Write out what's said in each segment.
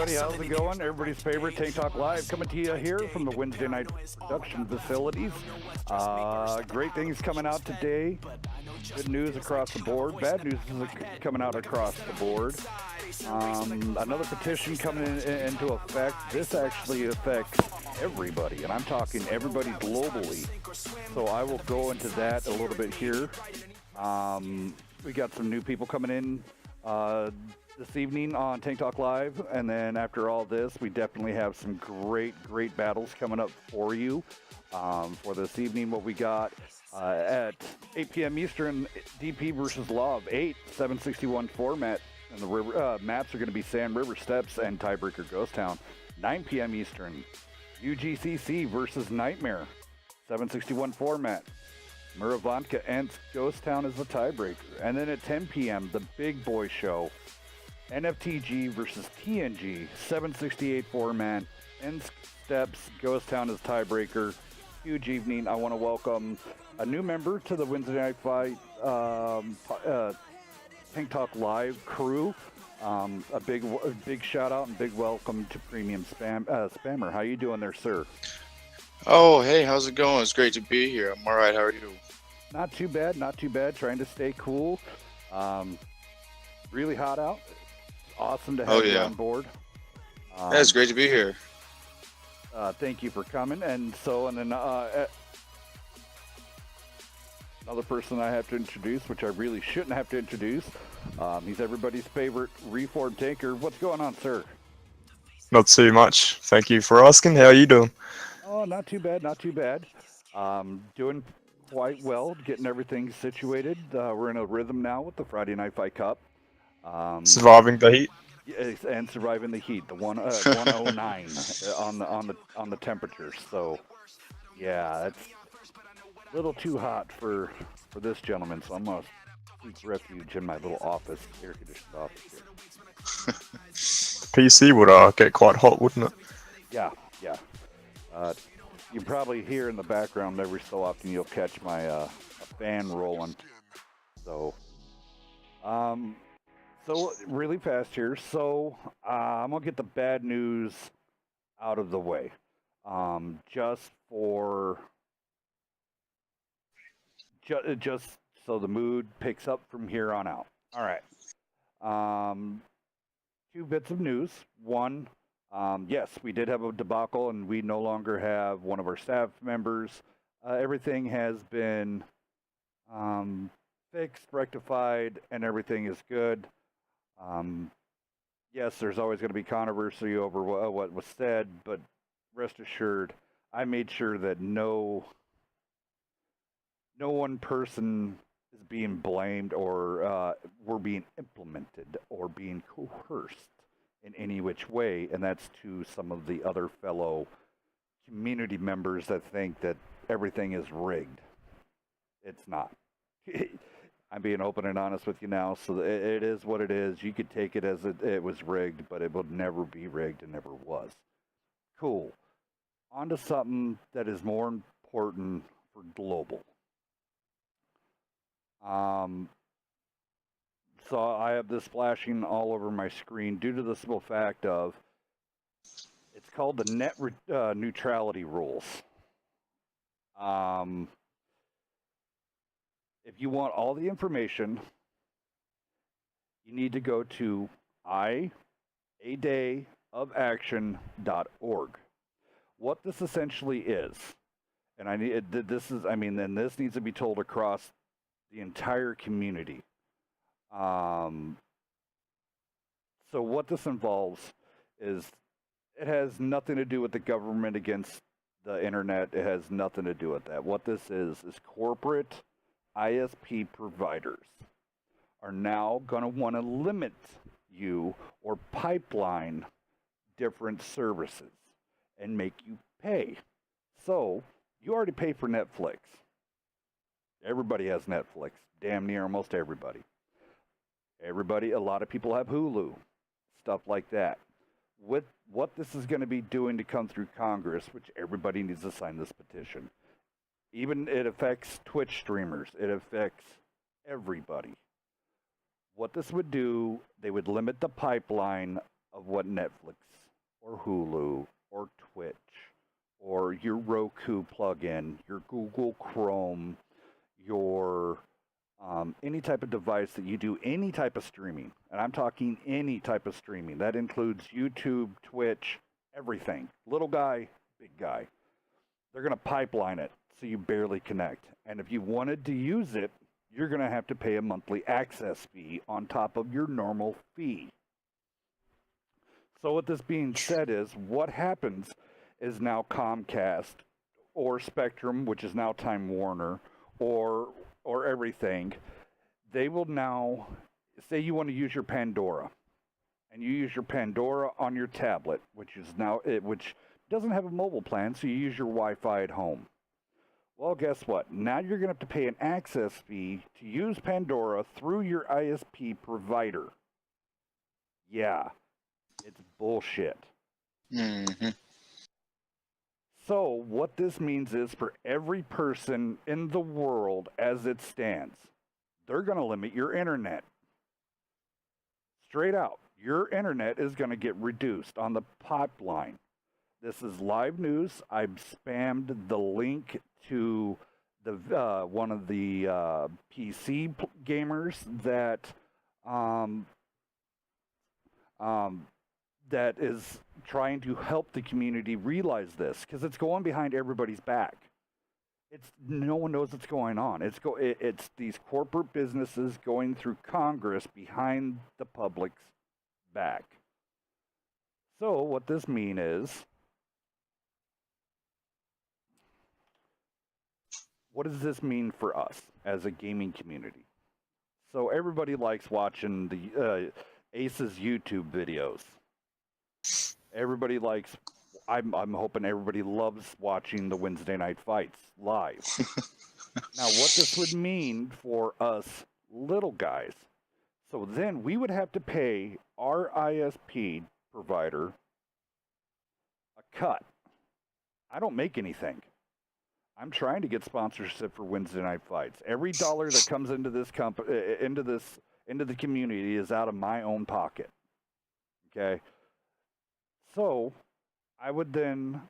everybody. How's it going? Everybody's favorite Tank Talk Live coming to you here from the Wednesday night production facilities. Great things coming out today. Good news across the board. Bad news is coming out across the board. Another petition coming into effect. This actually affects everybody, and I'm talking everybody globally. So I will go into that a little bit here. We got some new people coming in this evening on Tank Talk Live, and then after all this, we definitely have some great battles coming up for you. For this evening, what we got at 8 p.m. Eastern, DP versus Law of 8, 761 format, and the river, maps are going to be Sand River Steps and Tiebreaker Ghost Town. 9 p.m. Eastern, UGCC versus Nightmare, 761 format. Muravanka and Ghost Town is the tiebreaker. And then at 10 p.m., the Big Boy Show, NFTG versus TNG, 768 format. End Steps, Ghost Town is tiebreaker. Huge evening. I want to welcome a new member to the Wednesday Night Fight Tank Talk Live crew. A big shout out and big welcome to Premium Spammer. How you doing there, sir? Oh, hey, how's it going? It's great to be here. I'm all right. How are you? Not too bad, not too bad. Trying to stay cool. Really hot out. Awesome to have you on board. Yeah, it's great to be here. Thank you for coming. And then another person I have to introduce, which I really shouldn't have to introduce. He's everybody's favorite reformed tanker. What's going on, sir? Not too much. Thank you for asking. How are you doing? Oh, not too bad, not too bad. Doing quite well, getting everything situated. We're in a rhythm now with the Friday Night Fight Cup. Surviving the heat. And surviving the heat, the 109 on the temperatures. So, yeah, it's a little too hot for this gentleman. So I'm gonna seek refuge in my little office, air conditioned office here. PC would get quite hot, wouldn't it? Yeah. You probably hear in the background every so often you'll catch my fan rolling. So, really fast here. So I'm gonna get the bad news out of the way, just so the mood picks up from here on out. All right. Two bits of news. One. Yes, we did have a debacle, and we no longer have one of our staff members. Everything has been fixed, rectified, and everything is good. Yes, there's always going to be controversy over what was said, but rest assured, I made sure that no one person is being blamed or we're being implemented or being coerced in any which way, and that's to some of the other fellow community members that think that everything is rigged. It's not. I'm being open and honest with you now, so it is what it is. You could take it as it was rigged, but it will never be rigged and never was. Cool. On to something that is more important for global. So I have this flashing all over my screen due to the simple fact of it's called the net neutrality rules. If you want all the information, you need to go to adayofaction.org. What this essentially is, and this needs to be told across the entire community. So what this involves is it has nothing to do with the government against the internet. It has nothing to do with that. What this is corporate ISP providers are now going to want to limit you or pipeline different services and make you pay. So you already pay for Netflix. Everybody has Netflix. Damn near almost everybody. A lot of people have Hulu, stuff like that. With what this is going to be doing to come through Congress, which everybody needs to sign this petition. Even it affects Twitch streamers. It affects everybody. What this would do, they would limit the pipeline of what Netflix or Hulu or Twitch or your Roku plugin, your Google Chrome, your any type of device that you do any type of streaming, and I'm talking any type of streaming. That includes YouTube, Twitch, everything. Little guy, big guy. They're going to pipeline it so you barely connect. And if you wanted to use it, you're going to have to pay a monthly access fee on top of your normal fee. So with this being said is, what happens is now Comcast or Spectrum, which is now Time Warner, or everything, they will now, say you want to use your Pandora, and you use your Pandora on your tablet, which doesn't have a mobile plan, so you use your Wi-Fi at home. Well, guess what? Now you're going to have to pay an access fee to use Pandora through your ISP provider. Yeah, it's bullshit. Mm-hmm. So what this means is, for every person in the world as it stands, they're going to limit your internet. Straight out, your internet is going to get reduced on the pipeline. This is live news. I've spammed the link to the one of the PC gamers that that is trying to help the community realize this, because it's going behind everybody's back. No one knows what's going on. It's these corporate businesses going through Congress behind the public's back. So what this means is, what does this mean for us as a gaming community? So everybody likes watching the Ace's YouTube videos. Everybody likes. I'm hoping everybody loves watching the Wednesday night fights live. Now, what this would mean for us little guys, so then we would have to pay our ISP provider a cut. I don't make anything. I'm trying to get sponsorship for Wednesday night fights. Every dollar that comes into this into the community is out of my own pocket. Okay. So I would then,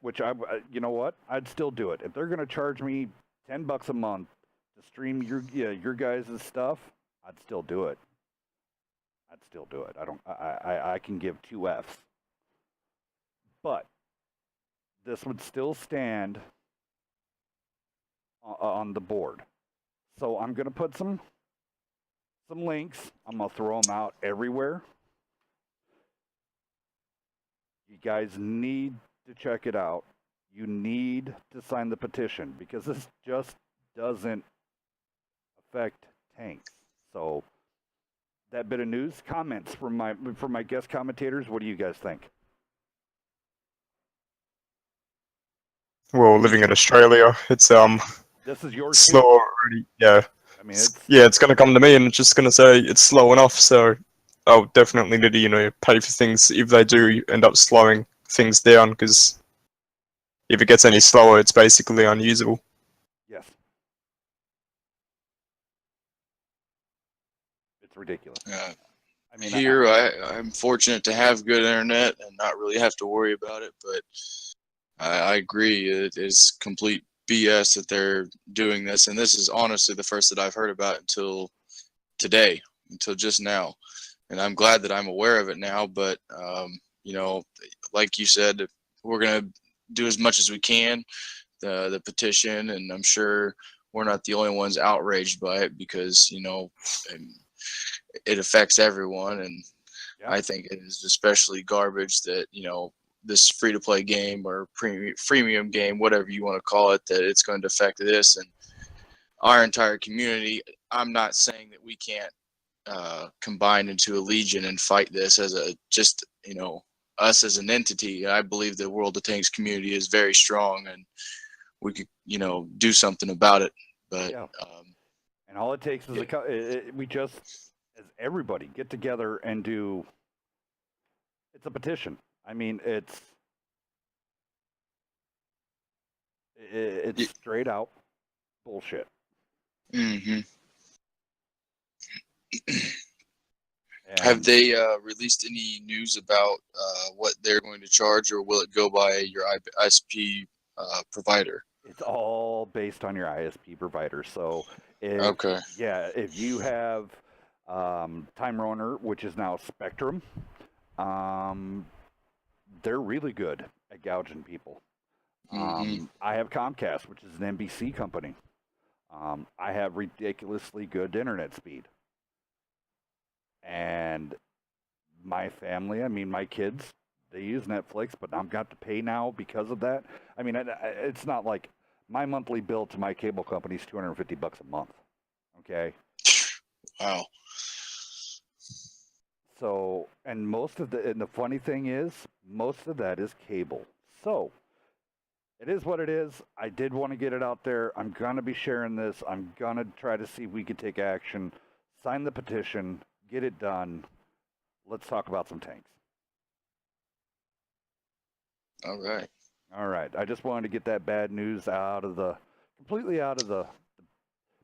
you know what? I'd still do it. If they're going to charge me $10 a month to stream your guys' stuff, I'd still do it. I can give 2 Fs. But this would still stand on the board. So I'm going to put some links. I'm going to throw them out everywhere. You guys need to check it out. You need to sign the petition, because this just doesn't affect tanks. So that bit of news, comments from my guest commentators. What do you guys think? Well, living in Australia, it's This is your slow already. Yeah. I mean, it's going to come to me, and it's just going to say it's slow enough. So I'll definitely need to, pay for things if they do end up slowing things down, because if it gets any slower, it's basically unusable. Yes. It's ridiculous. I mean, here I'm fortunate to have good internet and not really have to worry about it, but I agree. It is complete BS that they're doing this, and this is honestly the first that I've heard about until today, until just now. And I'm glad that I'm aware of it now, but, like you said, we're going to do as much as we can, the petition, and I'm sure we're not the only ones outraged by it, because, it affects everyone, and yeah. I think it is especially garbage that, this free-to-play game or freemium game, whatever you want to call it, that it's going to affect this and our entire community. I'm not saying that we can't combine into a legion and fight this as us as an entity. I believe the World of Tanks community is very strong, and we could, do something about it. But yeah. And all it takes is we just, as everybody, get together and do. It's a petition. I mean, it's straight out bullshit. Mm-hmm. Have they released any news about what they're going to charge, or will it go by your ISP provider? It's all based on your ISP provider. So, Okay. if you have Time Warner, which is now Spectrum, they're really good at gouging people. I have Comcast, which is an NBC company. I have ridiculously good internet speed. And my family, I mean, my kids, they use Netflix, but I've got to pay now because of that. I mean, it's not like my monthly bill to my cable company is $250 a month. Okay. Wow. So, and the funny thing is, most of that is cable. So, it is what it is. I did want to get it out there. I'm going to be sharing this. I'm going to try to see if we can take action, sign the petition, get it done. Let's talk about some tanks. All right. All right. I just wanted to get that bad news completely out of the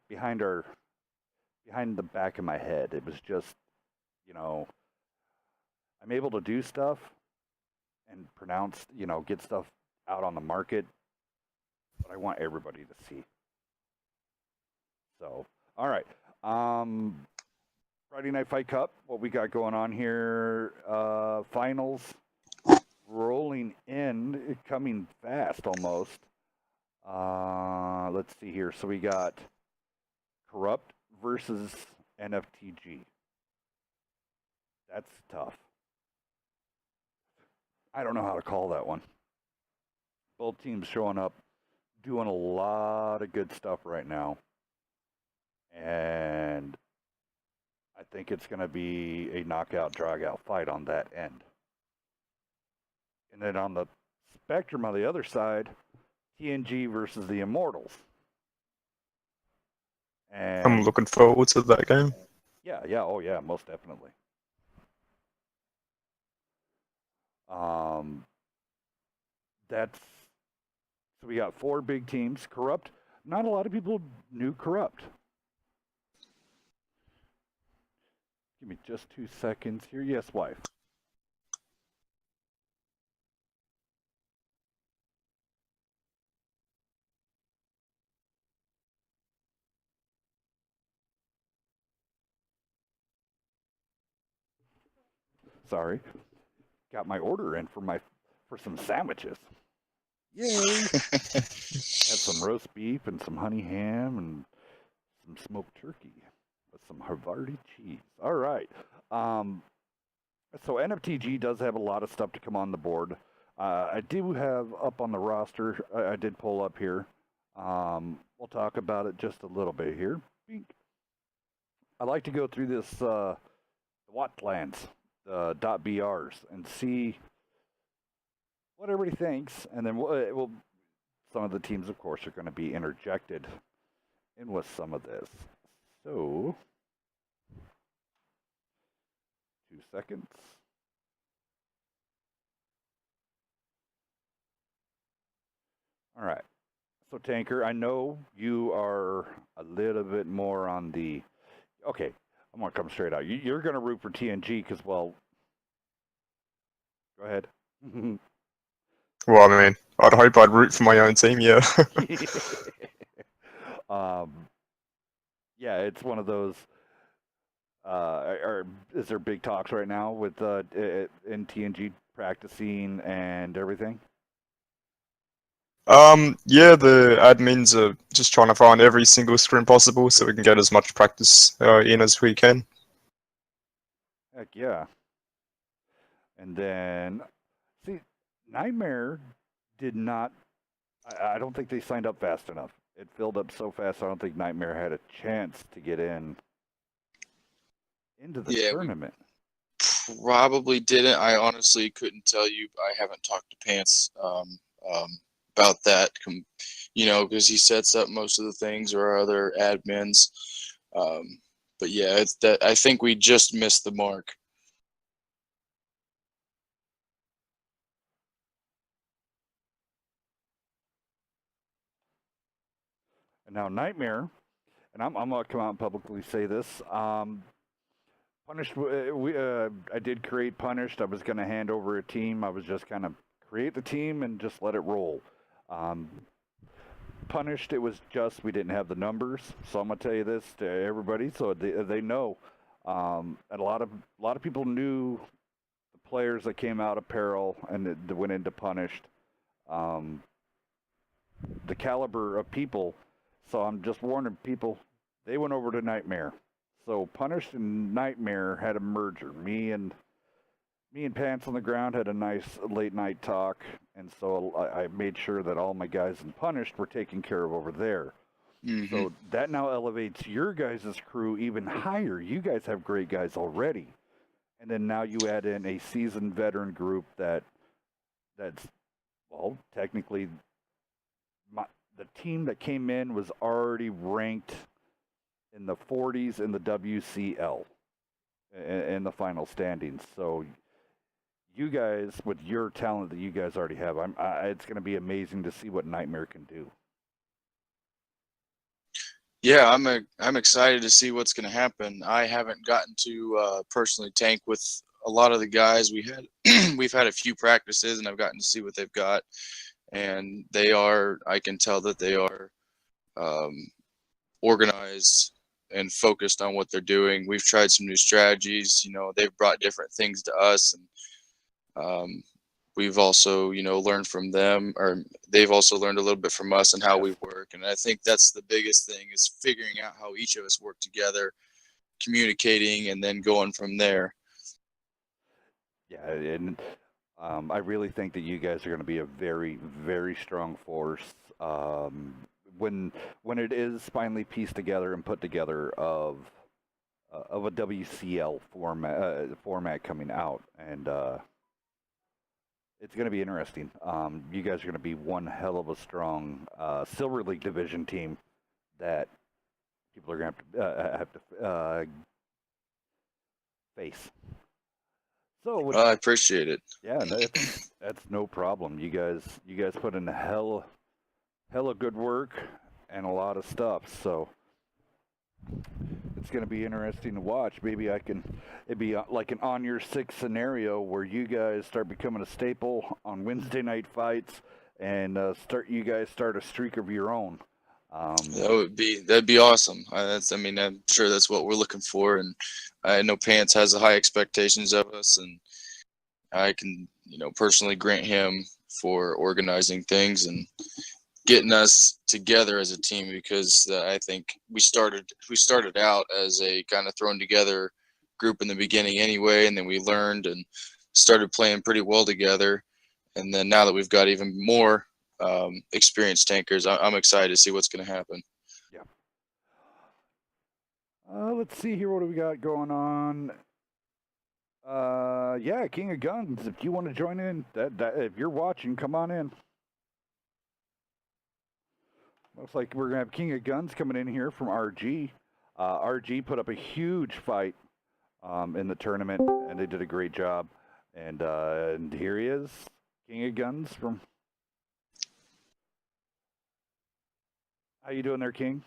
behind the back of my head. It was just, I'm able to do stuff and get stuff out on the market, but I want everybody to see. So, all right. Friday Night Fight Cup, what we got going on here, finals rolling in, coming fast almost. Let's see here. So we got Corrupt versus NFTG. That's tough. I don't know how to call that one. Both teams showing up, doing a lot of good stuff right now. And I think it's going to be a knockout, drag-out fight on that end. And then on the spectrum on the other side, TNG versus the Immortals. And I'm looking forward to that game. Yeah, most definitely. So we got 4 big teams. Corrupt. Not a lot of people knew Corrupt. Give me just 2 seconds here. Yes, wife. Sorry. Got my order in for some sandwiches. Yay! Had some roast beef and some honey ham and some smoked turkey with some Havarti cheese. All right. So NFTG does have a lot of stuff to come on the board. I do have up on the roster. I did pull up here. We'll talk about it just a little bit here. I like to go through this Watt plans, the .brs, and see what everybody thinks, and then we'll some of the teams, of course, are going to be interjected in with some of this. So, 2 seconds. All right. So, Tanker, I know you are a little bit more on the. Okay, I'm going to come straight out. You're going to root for TNG because, well. Go ahead. Well, I mean, I'd hope I'd root for my own team, yeah. Yeah, it's one of those. Is there big talks right now with in TNG practicing and everything? Yeah, the admins are just trying to find every single scrim possible so we can get as much practice in as we can. Heck yeah. And then, see, Nightmare did not. I don't think they signed up fast enough. It filled up so fast. I don't think Nightmare had a chance to get into the tournament. Probably didn't. I honestly couldn't tell you. I haven't talked to Pants about that. Because he sets up most of the things, or other admins. But yeah, it's that. I think we just missed the mark. And now Nightmare, and I'm going to come out and publicly say this. Punished. I did create Punished. I was going to hand over a team. I was just kind of create the team and just let it roll. Punished. It was just we didn't have the numbers. So I'm going to tell you this to everybody, so they know. And a lot of people knew the players that came out of Peril and that went into Punished. The caliber of people. So I'm just warning people. They went over to Nightmare. So Punished and Nightmare had a merger. Me and Pants on the Ground had a nice late night talk, and so I made sure that all my guys in Punished were taken care of over there. Mm-hmm. So that now elevates your guys' crew even higher. You guys have great guys already, and then now you add in a seasoned veteran group that's well, technically, the team that came in was already ranked in the 40s in the WCL in the final standings. So you guys, with your talent that you guys already have, it's going to be amazing to see what Nightmare can do. Yeah, I'm excited to see what's going to happen. I haven't gotten to personally tank with a lot of the guys. We've had a few practices, and I've gotten to see what they've got, and I can tell that they are organized and focused on what they're doing. We've tried some new strategies. They've brought different things to us, and we've also, learned from them, or they've also learned a little bit from us and how we work. And I think that's the biggest thing, is figuring out how each of us work together, communicating, and then going from there. Yeah, and I really think that you guys are going to be a very, very strong force when it is finally pieced together and put together of a WCL format coming out, and it's going to be interesting. You guys are going to be one hell of a strong Silver League division team that people are going to have to face. So I appreciate it. Yeah, that's no problem. You guys put in hella good work and a lot of stuff. So it's going to be interesting to watch. Maybe it'd be like an on your six scenario where you guys start becoming a staple on Wednesday night fights, and you guys start a streak of your own. That'd be awesome. I'm sure that's what we're looking for, and I know Pants has high expectations of us, and I can, personally grant him for organizing things and getting us together as a team, because I think we started out as a kind of thrown together group in the beginning anyway, and then we learned and started playing pretty well together, and then now that we've got even more experienced tankers, I'm excited to see what's going to happen. Yeah. Let's see here. What do we got going on? Yeah, King of Guns. If you want to join in, if you're watching, come on in. Looks like we're gonna have King of Guns coming in here from RG. RG put up a huge fight in the tournament, and they did a great job. And here he is, King of Guns from. How you doing there, King?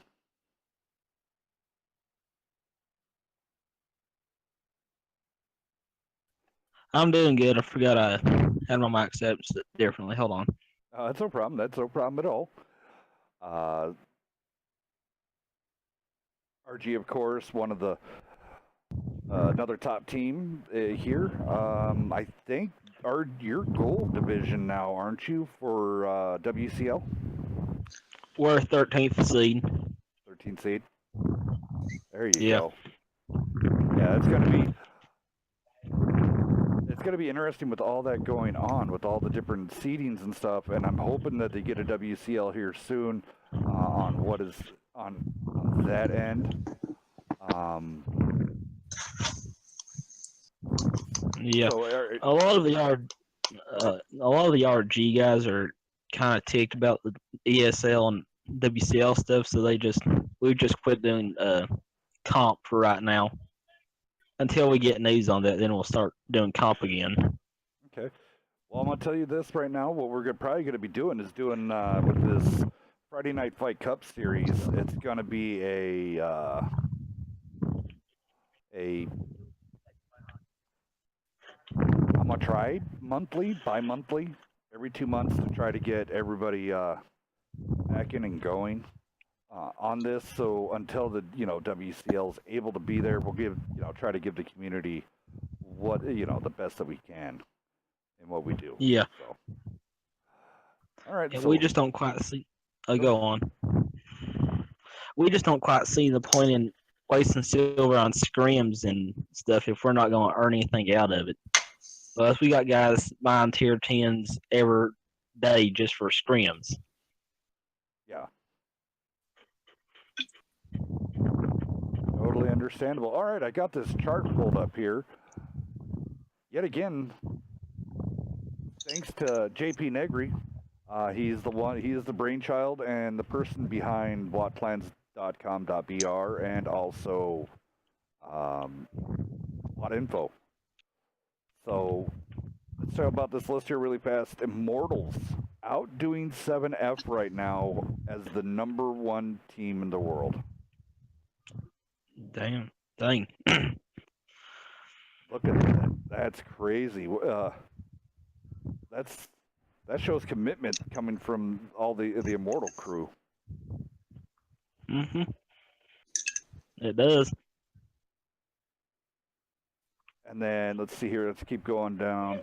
I'm doing good. I forgot I had my mic set differently. Hold on. That's no problem. That's no problem at all. RG, of course, one of the another top team here. I think your gold division now, aren't you, for WCL? We're 13th seed. 13th seed. There you go. Yeah, it's gonna be interesting with all that going on, with all the different seedings and stuff. And I'm hoping that they get a WCL here soon on what is on that end. Yeah, so, a lot of the RG guys are kind of ticked about the ESL and WCL stuff, so we've just quit doing comp for right now. Until we get news on that, then we'll start doing comp again. Okay. Well, I'm gonna tell you this right now. What we're probably gonna be doing is doing with this Friday Night Fight Cup series. It's gonna be a gonna try bi-monthly, every 2 months to try to get everybody back in and going on this. So until the WCL is able to be there, we'll try to give the community what the best that we can in what we do. Yeah. So. All right. And so we just don't quite see. Go on. We just don't quite see the point in wasting silver on scrims and stuff if we're not going to earn anything out of it. Plus, we got guys buying tier 10s every day just for scrims. Yeah. Totally understandable. All right, I got this chart pulled up here. Yet again, thanks to JP Negri. He's the brainchild and the person behind wattplans.com.br and also Watt Info. So let's talk about this list here really fast. Immortals outdoing 7F right now as the #1 team in the world. Dang. Look at that. That's crazy. That shows commitment coming from all the Immortal crew. It does. And then let's see here. Let's keep going down.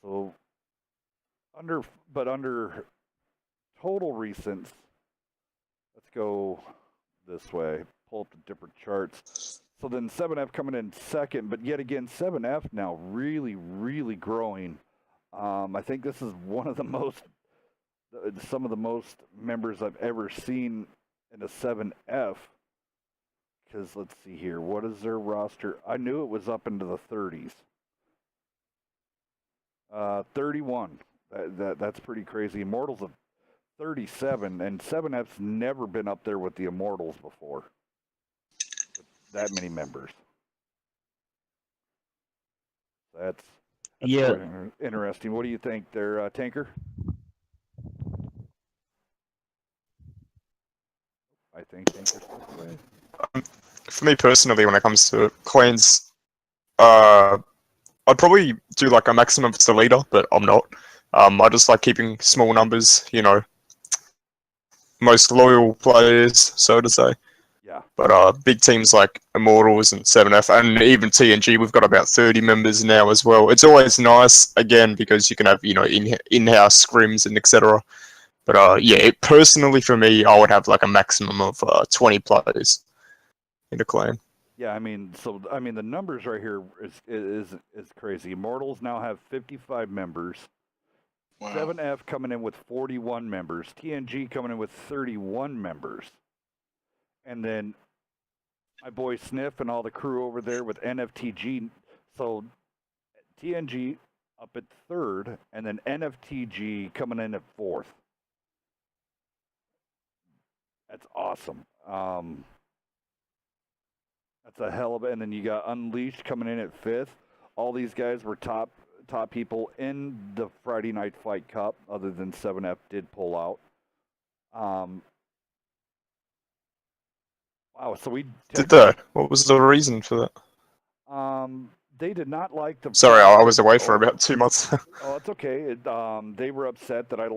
So under total recents, let's go this way. Pull up the different charts. So then 7F coming in second, but yet again 7F now really, really growing. I think this is some of the most members I've ever seen in a 7F. Because let's see here, what is their roster? I knew it was up into the 30s. 31. That's pretty crazy. Immortals of 37, and 7F's never been up there with the Immortals before. That many members. That's yeah. interesting. What do you think there, Tanker? I think Tanker's this way. For me personally, when it comes to clans, I'd probably do like a maximum as the leader, but I'm not. I just like keeping small numbers, most loyal players, so to say. Yeah. But big teams like Immortals and 7F, and even TNG, we've got about 30 members now as well. It's always nice, again, because you can have, in-house scrims and etc. But personally for me, I would have like a maximum of 20 players in a clan. Yeah, the numbers right here is crazy. Immortals now have 55 members. Wow. 7F coming in with 41 members. TNG coming in with 31 members. And then my boy Sniff and all the crew over there with NFTG. So TNG up at third, and then NFTG coming in at fourth. That's awesome. That's a hell of it. And then you got Unleashed coming in at fifth. All these guys were top people in the Friday Night Fight Cup, other than 7F did pull out. Wow, so we did that. What was the reason for that? They did not like the. Sorry, I was away for about 2 months. Oh, it's okay. They were upset that I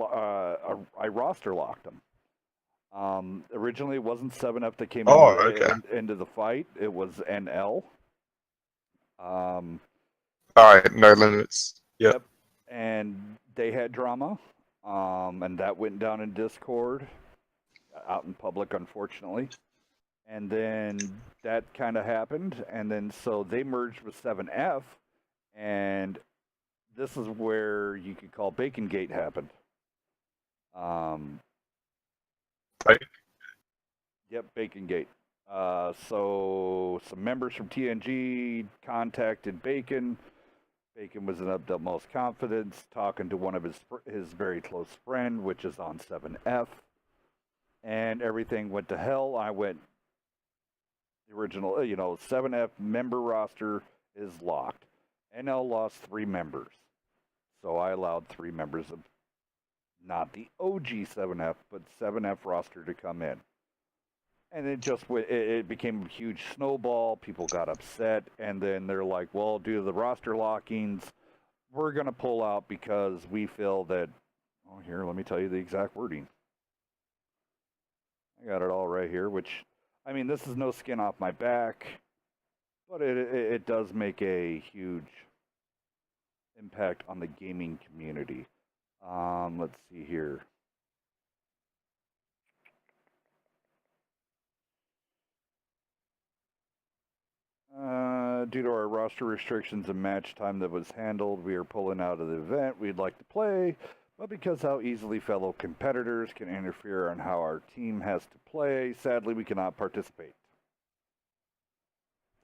roster locked them. Originally, it wasn't 7F that came into the fight. It was NL. All right, no limits. Yep. And they had drama, and that went down in Discord, out in public, unfortunately. And then that kind of happened, and then so they merged with 7F, and this is where you could call Bacon Gate happened. Right. Yep, Bacon Gate. So some members from TNG contacted Bacon. Bacon was in utmost confidence, talking to one of his very close friend, which is on 7F, and everything went to hell. I went. The original, 7F member roster is locked. NL lost 3 members. So I allowed 3 members of not the OG 7F, but 7F roster to come in. And it became a huge snowball. People got upset, and then they're like, "Well, due to the roster lockings, we're going to pull out because we feel that." Oh, here, let me tell you the exact wording. I got it all right here. Which, I mean, this is no skin off my back, but it does make a huge impact on the gaming community. Let's see here. Due to our roster restrictions and match time that was handled, we are pulling out of the event. We'd like to play, but because how easily fellow competitors can interfere on how our team has to play, sadly we cannot participate.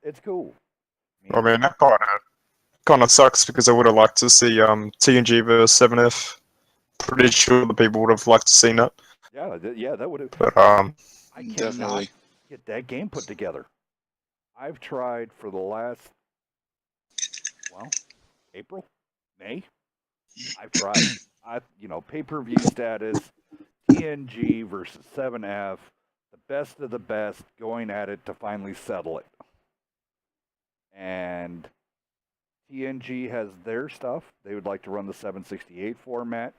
It's cool. I mean, that kind of sucks because I would have liked to see TNG versus 7F. Pretty sure the people would have liked to see that. Yeah, that would have. But I cannot Definitely. get that game put together. I've tried for the last, April, May. I've tried. Pay-per-view status, TNG versus 7F, the best of the best, going at it to finally settle it. And TNG has their stuff. They would like to run the 768 format,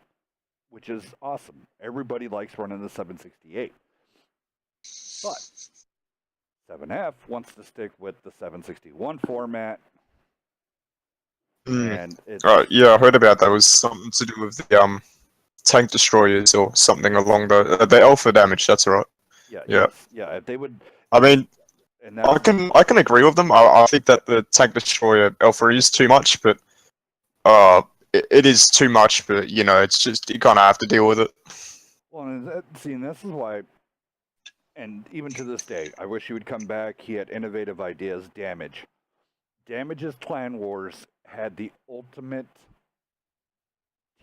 which is awesome. Everybody likes running the 768. But 7F wants to stick with the 761 format. And it's, yeah, I heard about that. It was something to do with the tank destroyers or something along the alpha damage. That's right. Yeah. If they would, I mean, and I can agree with them. I think that the tank destroyer alpha is too much, but it is too much. But it's just you kind of have to deal with it. Well, and this is why. And even to this day, I wish he would come back. He had innovative ideas. Damage's Clan Wars had the ultimate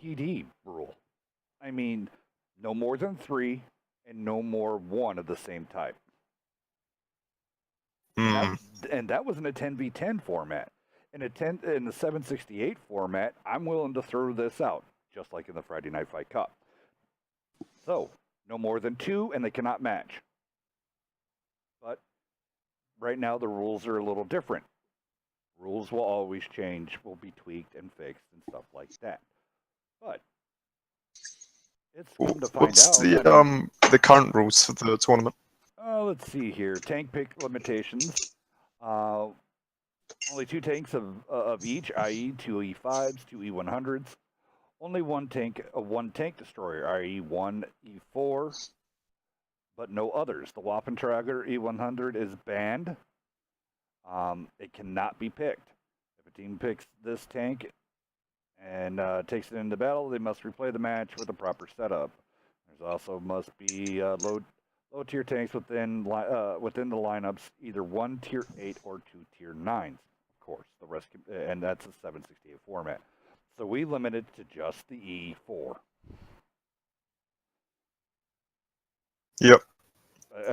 TD rule. I mean, no more than 3 and no more 1 of the same type. And that was in a 10v10 format. In the 768 format, I'm willing to throw this out, just like in the Friday Night Fight Cup. So, no more than 2, and they cannot match. But right now, the rules are a little different. Rules will always change, will be tweaked and fixed and stuff like that. But it's come to find What's out. The current rules for the tournament? Let's see here. Tank pick limitations. Only 2 tanks of each, i.e., 2 E5s, 2 E100s. Only one tank destroyer, i.e., 1 E4, but no others. The Waffentrager E100 is banned. It cannot be picked. If a team picks this tank and takes it into battle, they must replay the match with a proper setup. There's also must be low tier tanks within the lineups, either 1 tier 8 or 2 tier 9s. Of course, the rest, and that's a 768 format. So we limit it to just the E4. Yep.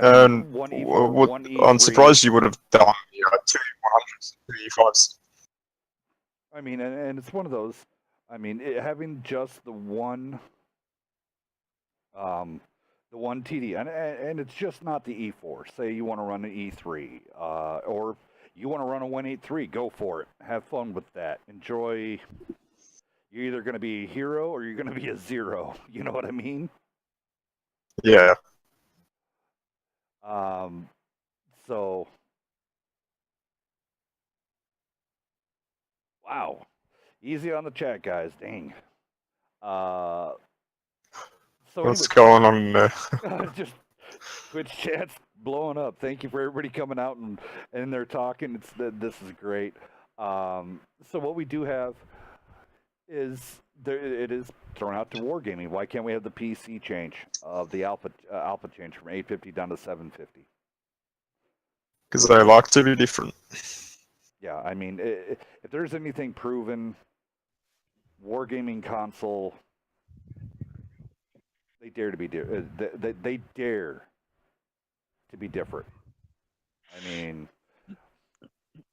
And one E4, one E3. I'm surprised you would have done 2 E100s, 2 E5s. I mean, and it's one of those. I mean, having just the one TD, and it's just not the E4. Say you want to run an E3, or you want to run a 183, go for it. Have fun with that. Enjoy. You're either going to be a hero or you're going to be a 0. You know what I mean? Yeah. So, wow. Easy on the chat, guys. Dang. So What's going on there? Just Twitch chat's blowing up. Thank you for everybody coming out and they're talking. This is great. So what we do have is it is thrown out to wargaming. Why can't we have the PC change of the alpha change from 850 down to 750? Because they like to be different. Yeah, I mean, if there's anything proven, wargaming console, they dare to be they dare to be different. I mean,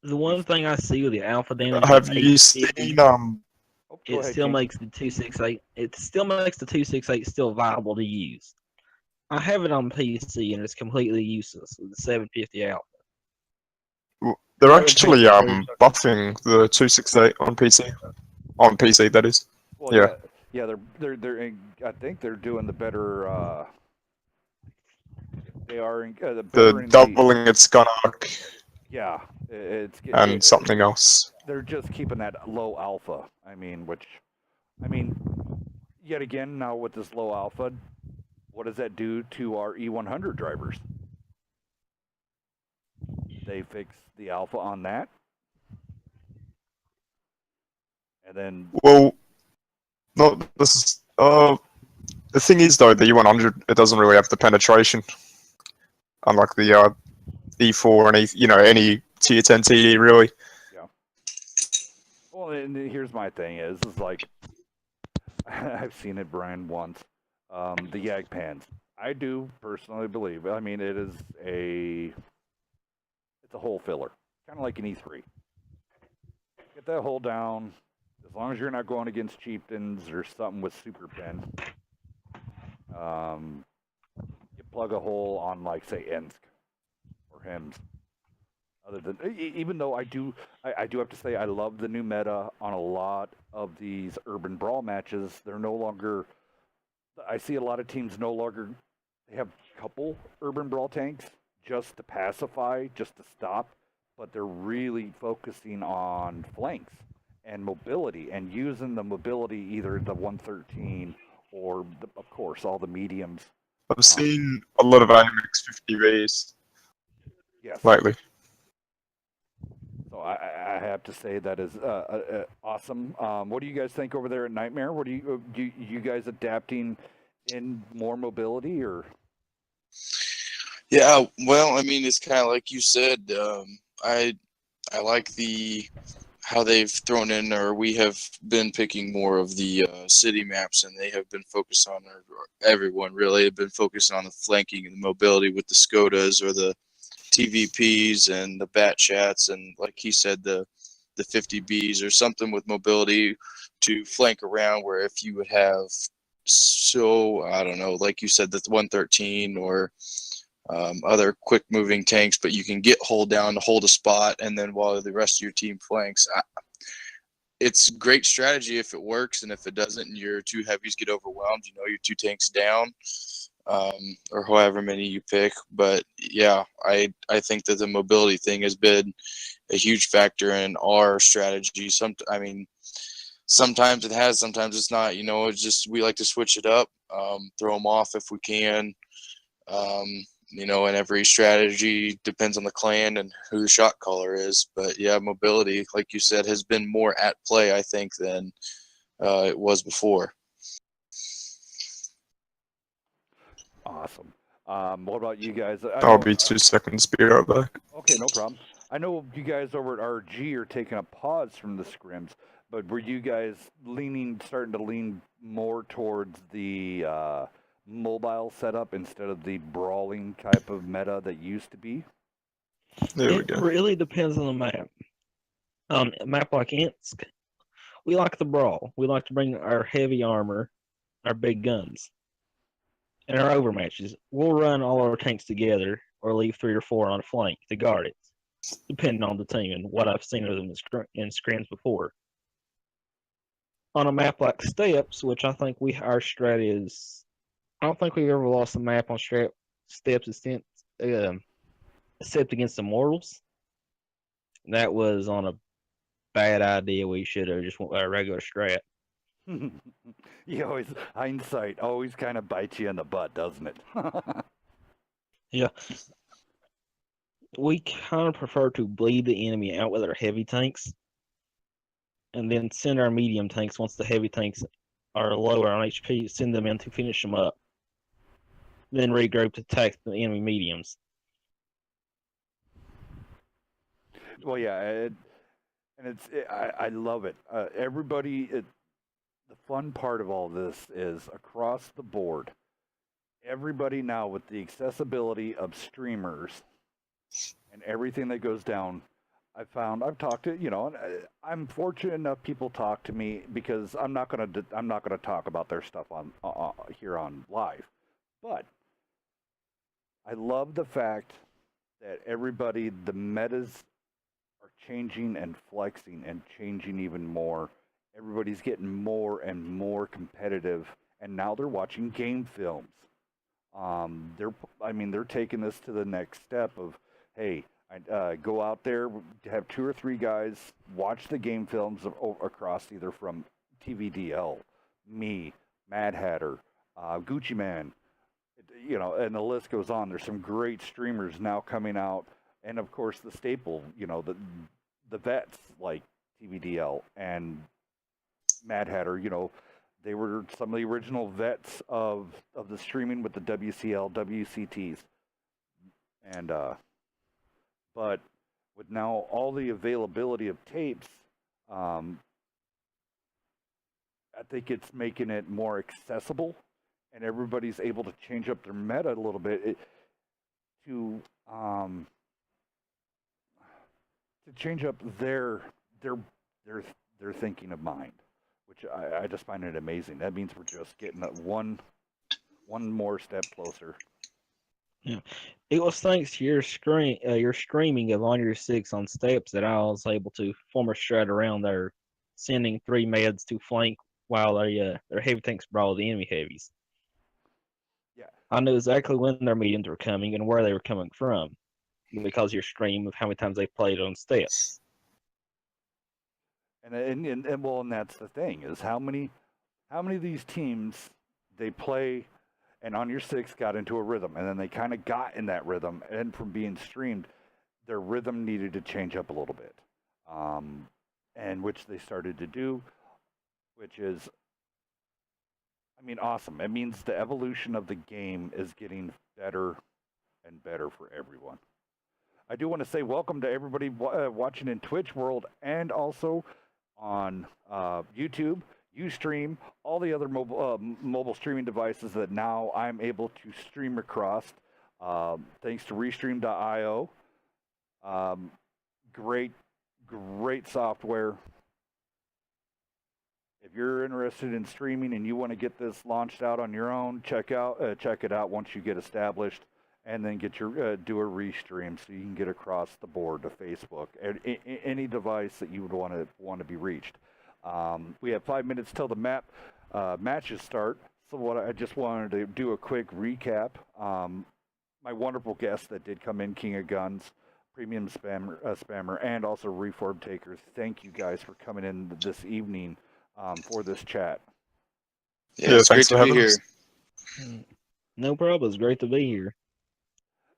the one thing I see with the alpha damage, have you seen it still makes the 268. It still makes the 268 still viable to use. I have it on PC and it's completely useless with the 750 out. They're Other actually tanks are- buffing the 268 on PC. On PC, that is. Well, Yeah. they're. I think they're doing the better. They are the better The in doubling its gun arc Yeah, and something else. they're just keeping that low alpha. I mean, yet again, now with this low alpha, what does that do to our E100 drivers? They fix the alpha on that, and then Well, no, this is the thing is though, the E100 it doesn't really have the penetration, unlike the E4 and any tier 10 TE really. yeah. Well, and here's my thing: is like I've seen it, Brian, once. The Yag pans. I do personally believe. I mean, it's a hole filler, kind of like an E3. Get that hole down. As long as you're not going against chieftains or something with super pen, you plug a hole on, like, say, Ensk or Hems. Other than, even though I do have to say I love the new meta on a lot of these urban brawl matches. They're no longer. I see a lot of teams no longer. They have a couple urban brawl tanks just to pacify, just to stop, but they're really focusing on flanks and mobility and using the mobility, either the 113 or, of course, all the mediums. I've seen a lot of AMX 50Vs Yes. lately. So I have to say that is awesome. What do you guys think over there at Nightmare? What do you guys adapting in more mobility or? Yeah, well, I mean, it's kind of like you said. I like how they've thrown in, or we have been picking more of the city maps, and they have been focused on, or everyone really have been focused on the flanking and the mobility with the Skodas or the TVPs and the bat chats, and like he said, the 50Bs or something with mobility to flank around, where if you would have, so I don't know, like you said, the 113 or other quick moving tanks, but you can get hold down to hold a spot, and then while the rest of your team flanks, it's great strategy if it works, and if it doesn't and your two heavies get overwhelmed, your two tanks down, or however many you pick. But yeah, I think that the mobility thing has been a huge factor in our strategy. Sometimes it has, sometimes it's not. It's just we like to switch it up, throw them off if we can. And every strategy depends on the clan and who the shot caller is. But yeah, mobility, like you said, has been more at play, I think, than it was before. Awesome. What about you guys? I'll be 2 seconds, be right back. Okay, no problem. I know you guys over at RG are taking a pause from the scrims, but were you guys starting to lean more towards the mobile setup instead of the brawling type of meta that used to be? There we go. It really depends on the map. On a map like Insk, we like the brawl. We like to bring our heavy armor, our big guns. In our overmatches, we'll run all our tanks together or leave 3 or 4 on a flank to guard it, depending on the team and what I've seen of them in scrims before. On a map like Steps, which I think our strat is, I don't think we've ever lost a map on Steps except against Immortals. That was on a bad idea. We should have just went with our regular strat. Hindsight always kind of bites you in the butt, doesn't it? Yeah. We kind of prefer to bleed the enemy out with our heavy tanks and then send our medium tanks once the heavy tanks are lower on HP, send them in to finish them up. Then regroup to attack the enemy mediums. Well, yeah, I love it. The fun part of all this is across the board. Everybody now, with the accessibility of streamers and everything that goes down, I've talked to, I'm fortunate enough people talk to me because I'm not gonna talk about their stuff on here on live, but I love the fact that everybody, the metas are changing and flexing and changing even more. Everybody's getting more and more competitive, and now they're watching game films. They're taking this to the next step of, hey, go out there, have 2 or 3 guys watch the game films across either from TVDL, me, Mad Hatter, Gucci Man, and the list goes on. There's some great streamers now coming out, and of course the staple, the vets like TVDL and Mad Hatter. They were some of the original vets of the streaming with the WCL, WCTs, and but with now all the availability of tapes, I think it's making it more accessible, and everybody's able to change up their meta a little bit to change up their thinking of mind, which I just find it amazing. That means we're just getting one more step closer. Yeah, it was thanks to your streaming of On Your 6 on steps that I was able to form a strat around there, sending 3 meds to flank while their heavy tanks brawl the enemy heavies. Yeah, I knew exactly when their mediums were coming and where they were coming from because of your stream of how many times they played on steps. And that's the thing, is how many of these teams they play, and On Your 6 got into a rhythm, and then they kind of got in that rhythm, and from being streamed, their rhythm needed to change up a little bit, and which they started to do, which is, awesome. It means the evolution of the game is getting better and better for everyone. I do want to say welcome to everybody watching in Twitch world and also on YouTube, Ustream, all the other mobile streaming devices that now I'm able to stream across, thanks to Restream.io. Great software. If you're interested in streaming and you want to get this launched out on your own, check it out once you get established, and then get your do a restream so you can get across the board to Facebook and any device that you would want to be reached. We have 5 minutes till the matches start. So what I just wanted to do a quick recap. My wonderful guest that did come in, King of Guns, Premium Spammer, and also Reform Takers. Thank you guys for coming in this evening for this chat. Yeah, it's great to be here. No problem. It's great to be here.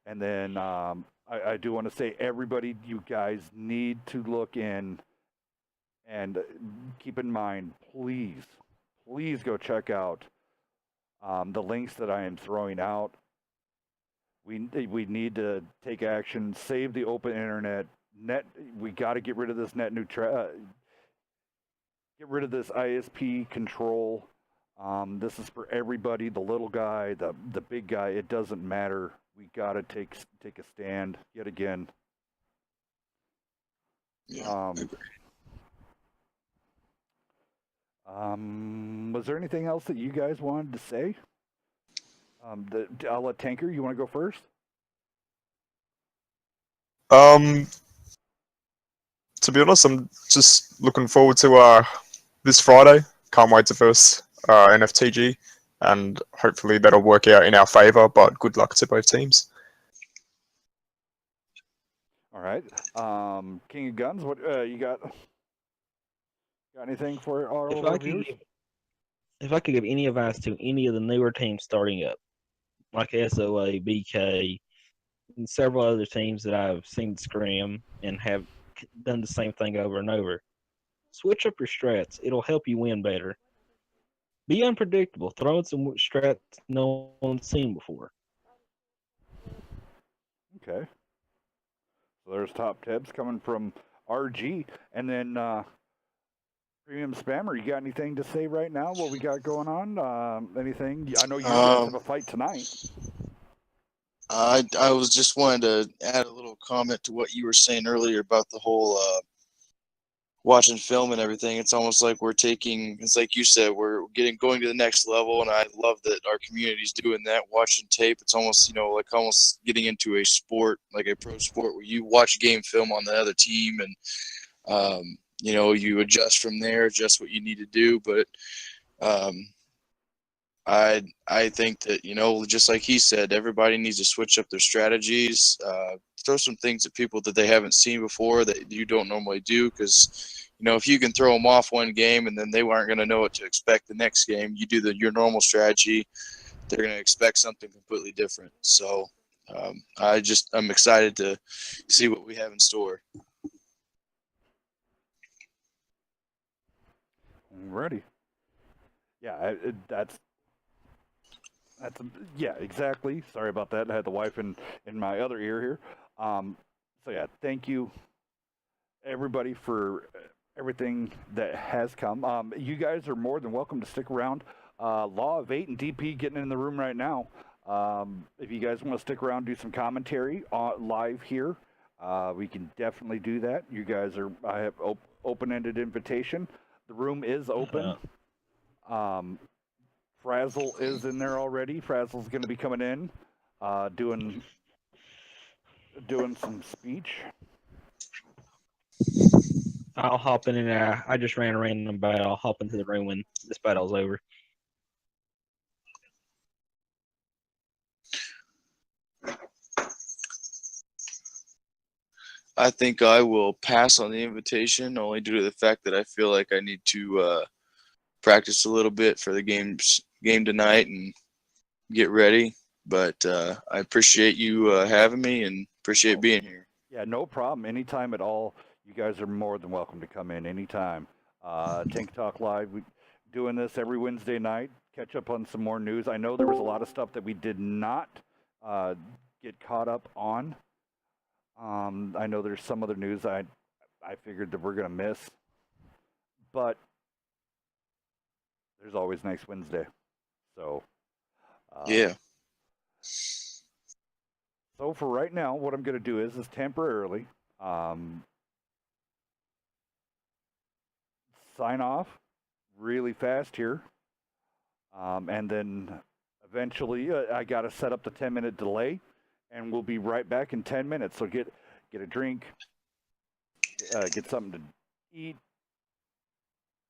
And then I do want to say, everybody, you guys need to look in and keep in mind, please go check out the links that I am throwing out. We need to take action, save the open internet. We got to get rid of this net neutrality. Get rid of this ISP control. This is for everybody, the little guy, the big guy. It doesn't matter. We got to take a stand yet again. Yeah. Was there anything else that you guys wanted to say? I'll let Tanker. You want to go first? To be honest, I'm just looking forward to this Friday. Can't wait to first NFTG, and hopefully that'll work out in our favor. But good luck to both teams. All right, King of Guns. What you got? Got anything for our viewers? If I could give any advice to any of the newer teams starting up, like SOA, BK, and several other teams that I've seen scrim and have done the same thing over and over, switch up your strats. It'll help you win better. Be unpredictable. Throw in some strats no one's seen before. Okay. So there's top tips coming from RG, and then Premium Spammer. You got anything to say right now? What we got going on? Anything? I know you guys have a fight tonight. I was just wanting to add a little comment to what you were saying earlier about the whole watching film and everything, it's almost like we're taking, it's like you said, we're going to the next level. And I love that our community's doing that, watching tape. It's almost, like almost getting into a sport, like a pro sport where you watch game film on the other team and, you adjust from there, adjust what you need to do. But I think that, just like he said, everybody needs to switch up their strategies, throw some things at people that they haven't seen before that you don't normally do. Because, if you can throw them off one game and then they aren't going to know what to expect the next game, you do your normal strategy, they're going to expect something completely different. So I'm excited to see what we have in store. Ready. Yeah, yeah, exactly. Sorry about that. I had the wife in my other ear here. So yeah, thank you everybody for everything that has come. You guys are more than welcome to stick around. Law of 8 and DP getting in the room right now. If you guys want to stick around, do some commentary live here, we can definitely do that. You guys I have open-ended invitation. The room is open. Frazzle is in there already. Frazzle's going to be coming in, doing some speech. I'll hop in there. I just ran a random battle. I'll hop into the room when this battle's over. I think I will pass on the invitation, only due to the fact that I feel like I need to practice a little bit for the game tonight and get ready. But I appreciate you having me and appreciate being here. Yeah, no problem. Anytime at all. You guys are more than welcome to come in anytime. Tank Talk Live, we doing this every Wednesday night. Catch up on some more news. I know there was a lot of stuff that we did not get caught up on. I know there's some other news I figured that we're going to miss. But there's always next Wednesday. So, yeah. So for right now, what I'm going to do is temporarily sign off really fast here. And then eventually I got to set up the 10-minute delay, and we'll be right back in 10 minutes. So get a drink, get something to eat,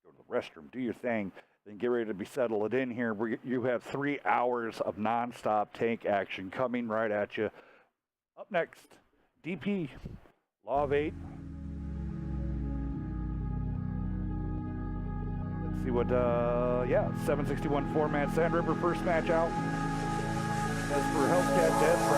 go to the restroom, do your thing, then get ready to be settled in here. You have 3 hours of nonstop tank action coming right at you. Up next, DP, Law of 8. Let's see what, 761 4-man Sand River, first match out. As for Hellcat Death,